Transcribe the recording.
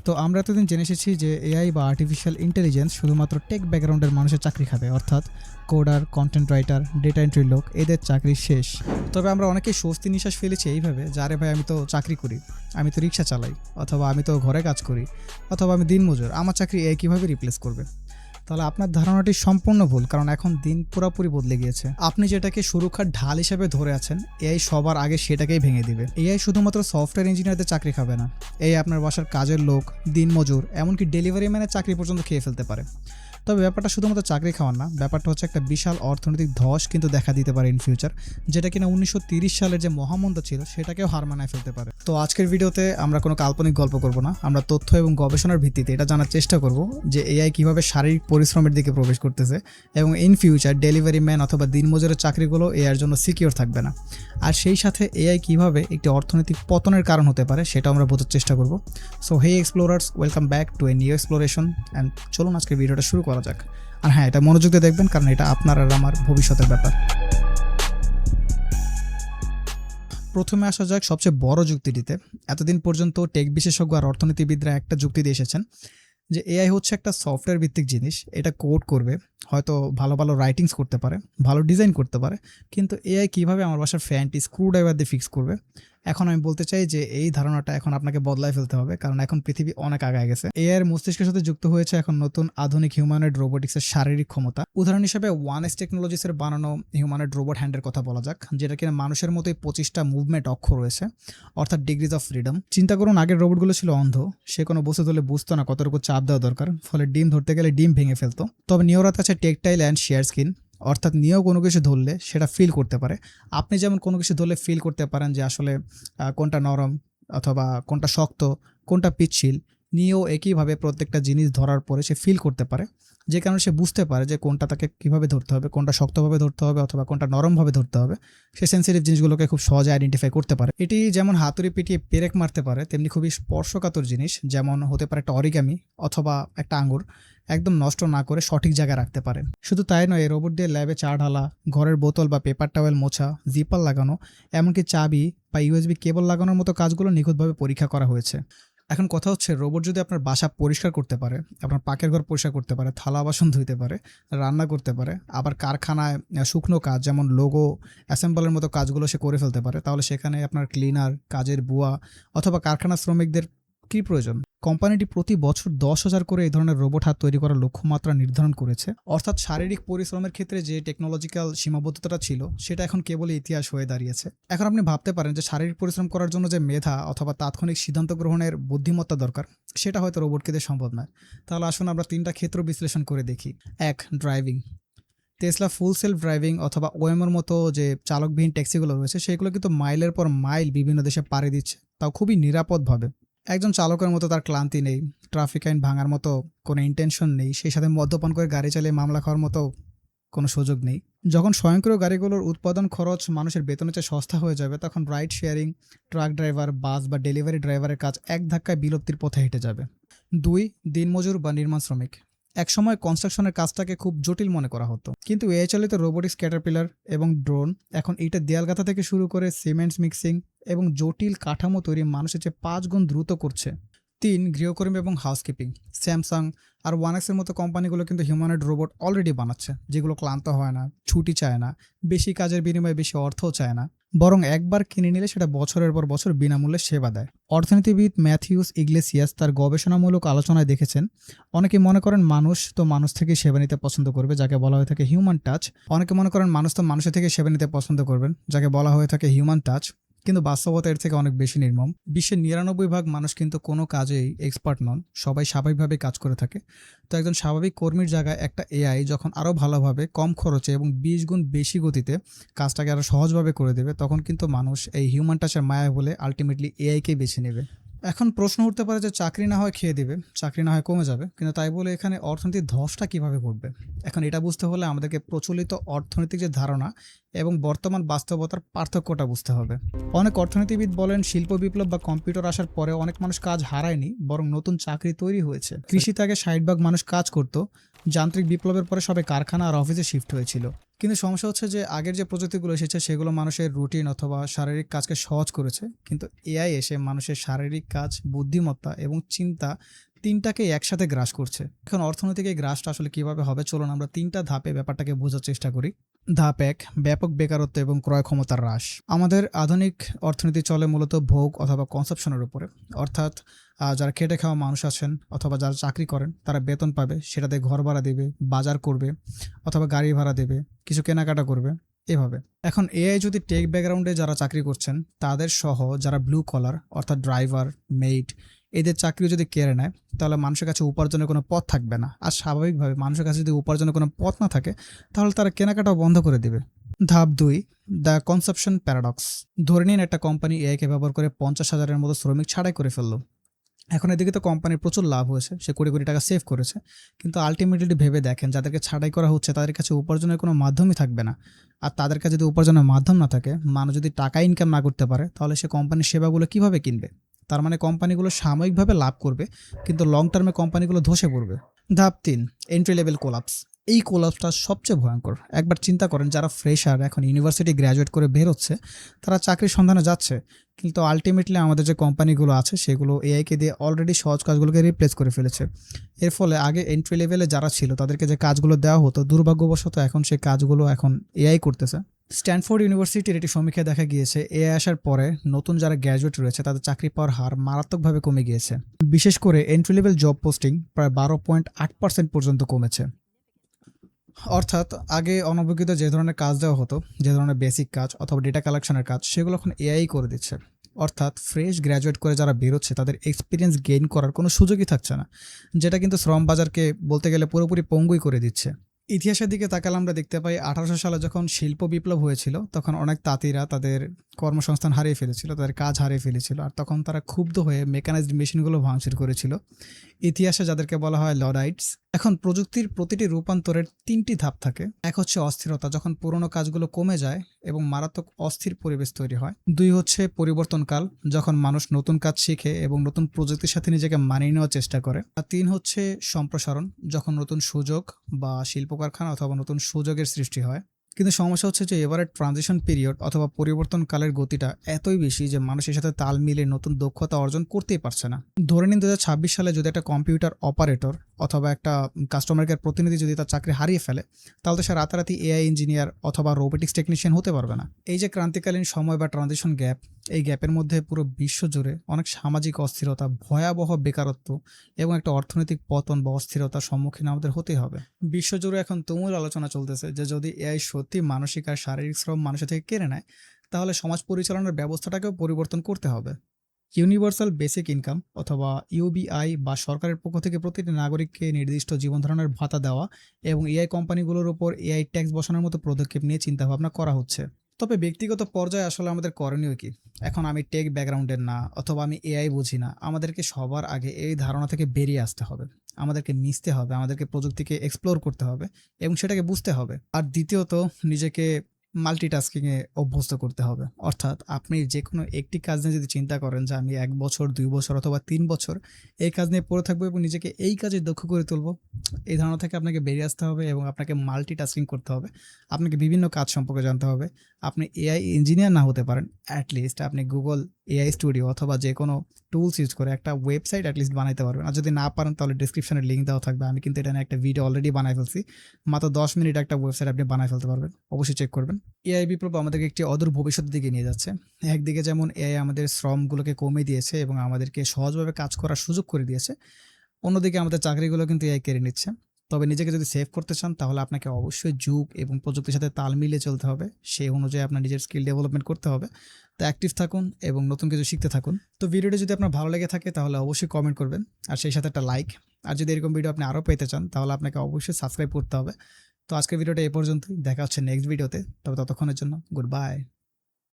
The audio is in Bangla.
তো আমরা এতদিন জেনে এসেছি যে এআই বা আর্টিফিশিয়াল ইন্টেলিজেন্স শুধুমাত্র টেক ব্যাকগ্রাউন্ডের মানুষের চাকরি খাবে, অর্থাৎ coder, content writer, data entry লোক, এদের চাকরি শেষ। তবে আমরা অনেকেই স্বস্তি নিঃশ্বাস ফেলেছি এইভাবে যে আরে ভাই, আমি তো চাকরি করি, আমি তো রিক্সা চালাই, অথবা আমি তো ঘরে কাজ করি, অথবা আমি দিনমজুর, আমার চাকরি এআই কীভাবে রিপ্লেস করবে? তাহলে আপনার ধারণাটি সম্পূর্ণ ভুল, কারণ এখন দিন পুরোপুরি বদলে গিয়েছে। আপনি যেটাকে সুরক্ষার ঢাল হিসেবে ধরে আছেন, এআই সবার আগে সেটাকেই ভেঙে দিবে। এআই শুধুমাত্র সফটওয়্যার ইঞ্জিনিয়ারদের চাকরি খাবে না, এই আপনার বাসার কাজের লোক, দিনমজুর, এমনকি ডেলিভারি ম্যানের চাকরি পর্যন্ত খেয়ে ফেলতে পারে। তবে ব্যাপারটা শুধুমাত্র চাকরি খাওয়ার না, ব্যাপারটা হচ্ছে একটা বিশাল অর্থনৈতিক ধস কিন্তু দেখা দিতে পারে ইন ফিউচার, যেটা কিনা 1930 সালের যে মহামন্দা ছিল সেটাকেও হার মানায় ফেলতে পারে। তো আজকের ভিডিওতে আমরা কোনো কাল্পনিক গল্প করব না, আমরা তথ্য এবং গবেষণার ভিত্তিতে এটা জানার চেষ্টা করব যে এআই কীভাবে শারীরিক পরিশ্রমের দিকে প্রবেশ করতেছে এবং ইন ফিউচার ডেলিভারি ম্যান অথবা দিনমজুরের চাকরিগুলো এআইয়ের জন্য সিকিউর থাকবে না। আর সেই সাথে এআই কীভাবে একটি অর্থনৈতিক পতনের কারণ হতে পারে সেটাও আমরা বোঝার চেষ্টা করব। So hey explorers, welcome back to a new exploration and চলুন আজকের ভিডিওটা শুরু করা যাক। আর হ্যাঁ, এটা মনোযোগ দিয়ে দেখবেন, কারণ এটা আপনার আর আমার ভবিষ্যতের ব্যাপার। প্রথমে আসা যাক সবচেয়ে বড় যুক্তিটিতে। এতদিন পর্যন্ত টেক বিশেষজ্ঞ আর অর্থনীতিবিদরা একটা যুক্তি দিয়ে এসেছেন যে এআই হচ্ছে একটা সফটওয়্যার ভিত্তিক জিনিস, এটা কোড করবে, হয়তো ভালো ভালো রাইটিংস করতে পারে, ভালো ডিজাইন করতে পারে, কিন্তু এআই কীভাবে আমার বাসার ফ্যানটি স্ক্রুড্রাইভার দিয়ে ফিক্স করবে? এখন আমি বলতে চাই যে এই ধারণাটা এখন আপনাকে বদলায় ফেলতে হবে, কারণ এখন পৃথিবী অনেক আগায় গেছে। এআই এর মস্তিষ্কের সাথে যুক্ত হয়েছে এখন নতুন আধুনিক হিউম্যানয়েড রোবোটিক্সের শারীরিক ক্ষমতা। উদাহরণ হিসেবে ওয়ানএস টেকনোলজিসের বানানো হিউম্যানয়েড রোবট হ্যান্ডের কথা বলা যাক, যেটা কিনা মানুষের মতোই 25টা মুভমেন্ট অক্ষ রয়েছে, অর্থাৎ ডিগ্রিজ অফ ফ্রিডম। চিন্তা করুন, আগের রোবটগুলো ছিল অন্ধ, সে কোনো বস্তু ধরলে বুঝতো না কতটুকু চাপ দেওয়া দরকার, ফলে ডিম ধরতে গেলে ডিম ভেঙে ফেলতো। তবে নিওরাত আছে টেকটাইল অ্যান্ড শেয়ার স্কিন, অর্থাৎ নিয়েও কোনো কিছু ধরলে সেটা ফিল করতে পারে। আপনি যেমন কোনো কিছু ধরলে ফিল করতে পারেন যে আসলে কোনটা নরম অথবা কোনটা শক্ত, কোনটা পিচ্ছিল, নিয়েও একইভাবে প্রত্যেকটা জিনিস ধরার পরে সে ফিল করতে পারে, যে কারণে সে বুঝতে পারে যে কোনটা তাকে কীভাবে ধরতে হবে, কোনটা শক্তভাবে ধরতে হবে অথবা কোনটা নরমভাবে ধরতে হবে। সে সেন্সিটিভ জিনিসগুলোকে খুব সহজে আইডেন্টিফাই করতে পারে। এটি যেমন হাতুড়ি পিটিয়ে পেরেক মারতে পারে, তেমনি খুবই স্পর্শকাতর জিনিস, যেমন হতে পারে একটা অরিগামি অথবা একটা আঙুর, একদম নষ্ট না করে সঠিক জায়গায় রাখতে পারে। শুধু তাই নয়, এই রোবট দিয়ে ল্যাবে চা ঢালা, ঘরের বোতল বা পেপার টাওয়েল মোছা, জিপার লাগানো, এমনকি চাবি বা ইউএসবি কেবল লাগানোর মতো কাজগুলো নিখুঁতভাবে পরীক্ষা করা হয়েছে। এখন কথা হচ্ছে, রোবট যদি আপনার বাসা পরিষ্কার করতে পারে, আপনার পাকের ঘর পরিষ্কার করতে পারে, থালা বাসন ধুইতে পারে, রান্না করতে পারে, আবার কারখানায় শুকনো কাজ যেমন লোগো অ্যাসেম্বলের মতো কাজগুলো সে করে ফেলতে পারে, তাহলে সেখানে আপনার ক্লিনার, কাজের বুয়া অথবা কারখানা শ্রমিকদের কী প্রয়োজন? কোম্পানিটি প্রতি বছর 10,000 করে এই ধরনের রোবট হাত তৈরি করার লক্ষ্যমাত্রা নির্ধারণ করেছে। অর্থাৎ শারীরিক পরিশ্রমের ক্ষেত্রে যে টেকনোলজিক্যাল সীমাবদ্ধতাটা ছিল সেটা এখন কেবলই ইতিহাস হয়ে দাঁড়িয়েছে। এখন আপনি ভাবতে পারেন যে শারীরিক পরিশ্রম করার জন্য যে মেধা অথবা তাৎক্ষণিক সিদ্ধান্ত গ্রহণের বুদ্ধিমত্তা দরকার, সেটা হয়তো রোবটকে দিয়ে সম্ভব নয়। তাহলে আসুন আমরা 3টা ক্ষেত্র বিশ্লেষণ করে দেখি। 1. ড্রাইভিং। টেসলা ফুল সেলফ ড্রাইভিং অথবা ওয়েমোর মতো যে চালকবিহীন ট্যাক্সিগুলো রয়েছে, সেগুলো কিন্তু মাইলের পর মাইল বিভিন্ন দেশে পাড়ি দিচ্ছে, তাও খুবই নিরাপদভাবে। একজন চালকের মতো তার ক্লান্তি নেই, ট্রাফিক আইন ভাঙার মতো কোনো ইন্টেনশন নেই, সেই সাথে মদ্যপান করে গাড়ি চালিয়ে মামলা খাওয়ার মতো কোনো সুযোগ নেই। যখন স্বয়ংক্রিয় গাড়িগুলোর উৎপাদন খরচ মানুষের বেতনের চেয়ে সস্তা হয়ে যাবে, তখন রাইড শেয়ারিং, ট্রাক ড্রাইভার, বাস বা ডেলিভারি ড্রাইভারের কাজ এক ধাক্কায় বিলুপ্তির পথে হেঁটে যাবে। 2. দিনমজুর বা নির্মাণ শ্রমিক। একসময় কনস্ট্রাকশনের কাজটাকে খুব জটিল মনে করা হতো, কিন্তু এআই চালিত রোবোটিক্স, ক্যাটারপিলার এবং ড্রোন এখন ইটের দেয়াল গাঁথা থেকে শুরু করে সিমেন্টস মিক্সিং এবং জটিল কাঠামো তৈরি মানুষের চেয়ে 5 গুণ দ্রুত করছে। 3. গৃহকর্মী এবং হাউসকিপিং। স্যামসাং আর ওয়ানএক্সের মতো কোম্পানিগুলো কিন্তু হিউম্যানয়েড রোবট অলরেডি বানাচ্ছে, যেগুলো ক্লান্ত হয় না, ছুটি চায় না, বেশি কাজের বিনিময়ে বেশি অর্থও চায় না, বরং একবার কিনে নিলে সেটা বছরের পর বছর বিনামূল্যে সেবা দেয়। অর্থনীতিবিদ ম্যাথিউস ইগলেসিয়াস তার গবেষণামূলক আলোচনায় দেখেছেন, অনেকে মনে করেন মানুষ তো মানুষ থেকে সেবা নিতে পছন্দ করবে, যাকে বলা হয়ে থাকে হিউম্যান টাচ। অনেকে মনে করেন মানুষ তো মানুষের থেকে সেবা নিতে পছন্দ করবেন, যাকে বলা হয়ে থাকে হিউম্যান টাচ। কিন্তু বাস্তবতা এর থেকে অনেক বেশি নির্মম। বিশ্বের 99% মানুষ কিন্তু কোনো কাজেই এক্সপার্ট নন, সবাই স্বাভাবিকভাবে কাজ করে থাকে। তো একজন স্বাভাবিক কর্মীর জায়গায় একটা এআই যখন আরও ভালোভাবে, কম খরচে এবং 20 গুণ বেশি গতিতে কাজটাকে আরও সহজভাবে করে দেবে, তখন কিন্তু মানুষ এই হিউম্যান টাচের মায়া বলে আলটিমেটলি এআইকেই বেছে নেবে। এখন প্রশ্ন উঠতে পারে যে চাকরি না হয় খেয়ে দেবে, চাকরি না হয় কমে যাবে, কিন্তু তাই বলে এখানে অর্থনীতির ধসটা কীভাবে ঘটবে? এখন এটা বুঝতে হলে আমাদেরকে প্রচলিত অর্থনৈতিক যে ধারণা এবং বর্তমান বাস্তবতার পার্থক্যটা বুঝতে হবে। অনেক অর্থনীতিবিদ বলেন, শিল্প বিপ্লব বা কম্পিউটার আসার পরে অনেক মানুষ কাজ হারায়নি, বরং নতুন চাকরি তৈরি হয়েছে। কৃষিতে আগে 60% মানুষ কাজ করত, যান্ত্রিক বিপ্লবের পরে সবাই কারখানা আর অফিসে শিফট হয়েছিল। কিন্তু সমস্যা হচ্ছে যে আগের যে প্রযুক্তিগুলো এসেছে সেগুলো মানুষের রুটিন অথবা শারীরিক কাজকে সহজ করেছে। কিন্তু এআই এসে মানুষের শারীরিক কাজ, বুদ্ধিমত্তা এবং চিন্তা ৩ টাকেই একসাথে গ্রাস করছে। এখন অর্থনৈতিক এই গ্রাসটা আসলে কিভাবে হবে চলুন আমরা ৩ টা ধাপে ব্যাপারটাকে বোঝার চেষ্টা করি। ধাপ ১, ব্যাপক বেকারত্ব এবং ক্রয় ক্ষমতার হ্রাস। আমাদের আধুনিক অর্থনীতি চলে মূলত ভোগ অথবা কনসাম্পশনের উপরে। অর্থাৎ যারা খেটে খাওয়া মানুষ আছেন অথবা যারা চাকরি করেন তারা বেতন পাবে, সেটা দিয়ে ঘর ভাড়া দেবে, বাজার করবে অথবা গাড়ি ভাড়া দেবে, কিছু কেনাকাটা করবে, এভাবে। এখন এআই যদি টেক ব্যাকগ্রাউন্ডে যারা চাকরি করছেন তাদের সহ যারা ব্লু কলার অর্থাৎ ড্রাইভার, মেইড এদের চাকরি যদি কেড়ে নেয় তাহলে মানুষের কাছে উপার্জনের কোনো পথ থাকবে না। আর স্বাভাবিকভাবে মানুষের কাছে যদি উপার্জনের কোনো পথ না থাকে তাহলে তারা কেনাকাটাও বন্ধ করে দেবে। ধাপ ২, দ্য কনসাম্পশন প্যারাডক্স। ধরে নিন একটা কোম্পানি এআইকে ব্যবহার করে ৫০,০০০-এর মতো শ্রমিক ছাঁটাই করে ফেললো। এখন এদিকে তো কোম্পানির প্রচুর লাভ হয়েছে, সে কোটি কোটি টাকা সেভ করেছে, কিন্তু আলটিমেটলি ভেবে দেখেন যাদেরকে ছাঁটাই করা হচ্ছে তাদের কাছে উপার্জনের কোনো মাধ্যমই থাকবে না। আর তাদের কাছে যদি উপার্জনের মাধ্যম না থাকে, মানুষ যদি টাকা ইনকাম না করতে পারে তাহলে সে কোম্পানির সেবাগুলো কিভাবে কিনবে? তার মানে কোম্পানিগুলো সাময়িকভাবে লাভ করবে কিন্তু লং টার্মে কোম্পানিগুলো ধসে পড়বে। ধাপ ৩, এন্ট্রি লেভেল কোলাপস। এই কোলাপসটা সবচেয়ে ভয়ঙ্কর। একবার চিন্তা করেন যারা ফ্রেশার এখন ইউনিভার্সিটি গ্র্যাজুয়েট করে বের হচ্ছে, তারা চাকরির সন্ধানে যাচ্ছে, কিন্তু আলটিমেটলি আমাদের যে কোম্পানিগুলো আছে সেগুলো এআইকে দিয়ে অলরেডি সহজ কাজগুলোকে রিপ্লেস করে ফেলেছে। এর ফলে আগে এন্ট্রি লেভেলে যারা ছিল তাদেরকে যে কাজগুলো দেওয়া হতো, দুর্ভাগ্যবশত এখন সেই কাজগুলো এখন এআই করতেছে। স্ট্যানফোর্ড ইউনিভার্সিটির একটি সমীক্ষায় দেখা গিয়েছে এআই আসার পরে নতুন যারা গ্র্যাজুয়েট রয়েছে তাদের চাকরি পাওয়ার হার মারাত্মকভাবে কমে গিয়েছে। বিশেষ করে এন্ট্রি লেভেল জব পোস্টিং প্রায় 12.8% পর্যন্ত কমেছে। অর্থাৎ আগে অনভিজ্ঞতা যে ধরনের কাজ দেওয়া হতো, যে ধরনের বেসিক কাজ অথবা ডেটা কালেকশনের কাজ, সেগুলো এখন এআই করে দিচ্ছে। অর্থাৎ ফ্রেশ গ্র্যাজুয়েট করে যারা বেরোচ্ছে তাদের এক্সপিরিয়েন্স গেইন করার কোনো সুযোগই থাকছে না, যেটা কিন্তু শ্রম বাজারকে বলতে গেলে পুরোপুরি পঙ্গুই করে দিচ্ছে। ইতিহাসের দিকে তাকালে আমরা দেখতে পাই 1800 সালে যখন শিল্প বিপ্লব হয়েছিল তখন অনেক তাঁতিরা তাদের কর্মসংস্থান হারিয়ে ফেলেছিল, তাদের কাজ হারিয়ে ফেলেছিল, আর তখন তারা ক্ষুব্ধ হয়ে মেকানাইজড মেশিনগুলো ভাঙচুর করেছিল। ইতিহাসে যাদেরকে বলা হয় লর্ডাইটস। এখন প্রযুক্তির প্রতিটি রূপান্তরের 3টি ধাপ থাকে। এক হচ্ছে অস্থিরতা, যখন পুরোনো কাজগুলো কমে যায় এবং মারাত্মক অস্থির পরিবেশ তৈরি হয়। 2 হচ্ছে পরিবর্তনকাল, যখন মানুষ নতুন কাজ শিখে এবং নতুন প্রযুক্তির সাথে নিজেকে মানিয়ে নেওয়ার চেষ্টা করে। আর 3 হচ্ছে সম্প্রসারণ, যখন নতুন সুযোগ বা শিল্প কারখানা অথবা নতুন সুযোগের সৃষ্টি হয়। কিন্তু সমস্যা হচ্ছে যে এবারের ট্রানজিশন পিরিয়ড অথবা পরিবর্তনকালের গতিটা এতই বেশি যে মানুষের সাথে তাল মিলিয়ে নতুন দক্ষতা অর্জন করতেই পারছে না। ধরে নিন 2026 সালে যদি একটা কম্পিউটার অপারেটর অথবা একটা কাস্টমার কেয়ার প্রতিনিধি যদি তার চাকরি হারিয়ে ফেলে, তাহলে সে রাতারাতি এআই ইঞ্জিনিয়ার অথবা রোবোটিক্স টেকনিশিয়ান হতে পারবে না। এই যে ক্রান্তিকালীন সময় বা ট্রানজিশন গ্যাপ, এই গ্যাপের মধ্যে পুরো বিশ্ব জুড়ে অনেক সামাজিক অস্থিরতা, ভয়াবহ বেকারত্ব এবং একটা অর্থনৈতিক পতন বা অস্থিরতার সম্মুখীন আমাদের হতেই হবে। বিশ্বজুড়ে এখন তুমুল আলোচনা চলতেছে যে যদি এআই সত্যি মানসিক আর শারীরিক শ্রম মানুষের থেকে কেড়ে নেয় তাহলে সমাজ পরিচালনার ব্যবস্থাটাকেও পরিবর্তন করতে হবে। ইউনিভার্সাল বেসিক ইনকাম অথবা ইউবিআই বা সরকারের পক্ষ থেকে প্রতিটি নাগরিককে নির্দিষ্ট জীবনধারণের ভাতা দেওয়া এবং এআই কোম্পানিগুলোর উপর এআই ট্যাক্স বসানোর মতো পদক্ষেপ নিয়ে চিন্তাভাবনা করা হচ্ছে। তবে ব্যক্তিগত পর্যায়ে আসলে আমাদের করণীয় কি? এখন আমি টেক ব্যাকগ্রাউন্ডের না অথবা আমি এআই বুঝি না, আমাদেরকে সবার আগে এই ধারণা থেকে বেরিয়ে আসতে হবে। আমাদেরকে মিশতে হবে, আমাদেরকে প্রযুক্তিকে এক্সপ্লোর করতে হবে এবং সেটাকে বুঝতে হবে। আর দ্বিতীয়ত, নিজেকে মাল্টিটাস্কিংয়ে অভ্যস্ত করতে হবে। অর্থাৎ আপনি যে কোনো একটি কাজ নিয়ে যদি চিন্তা করেন যে আমি 1 বছর, 2 বছর অথবা 3 বছর এই কাজ নিয়ে পড়ে থাকবো এবং নিজেকে এই কাজে দক্ষ করে তুলবো, এই ধারণা থেকে আপনাকে বেরিয়ে আসতে হবে এবং আপনাকে মাল্টিটাস্কিং করতে হবে। আপনাকে বিভিন্ন কাজ সম্পর্কে জানতে হবে। আপনি এআই ইঞ্জিনিয়ার না হতে পারেন, অ্যাটলিস্ট আপনি গুগল এআই স্টুডিও অথবা যে কোনো টুলস ইউজ করে একটা ওয়েবসাইট অ্যাটলিস্ট বানাইতে পারবেন। আর যদি না পারেন তাহলে ডিসক্রিপশনে লিঙ্ক দেওয়া থাকবে, আমি কিন্তু এটা নিয়ে একটা ভিডিও অলরেডি বানাই ফেলছি। মাত্র 10 মিনিট একটা ওয়েবসাইট আপনি বানাই ফেলতে পারবেন, অবশ্যই চেক করবেন। এআই বিপ্লব আমাদেরকে একটি অদূর ভবিষ্যতের দিকে নিয়ে যাচ্ছে। একদিকে যেমন এআই আমাদের শ্রমগুলোকে কমে দিয়েছে এবং আমাদেরকে সহজভাবে কাজ করার সুযোগ করে দিয়েছে, অন্যদিকে আমাদের চাকরিগুলো কিন্তু এআই কেড়ে নিচ্ছে। তবে নিজেকে যদি সেভ করতে চান তাহলে আপনাকে অবশ্যই যুগ এবং প্রযুক্তির সাথে তাল মিলিয়ে চলতে হবে। সেই অনুযায়ী আপনার নিজের স্কিল ডেভেলপমেন্ট করতে হবে। তো অ্যাক্টিভ থাকুন এবং নতুন কিছু শিখতে থাকুন। তো ভিডিওটি যদি আপনার ভালো লেগে থাকে তাহলে অবশ্যই কমেন্ট করবেন আর সেই সাথে একটা লাইক। আর যদি এরকম ভিডিও আপনি আরও পেতে চান তাহলে আপনাকে অবশ্যই সাবস্ক্রাইব করতে হবে। তো আজকের ভিডিওটা এই পর্যন্তই, দেখা হচ্ছে নেক্সট ভিডিওতে। তবে ততক্ষণের জন্য গুড বাই।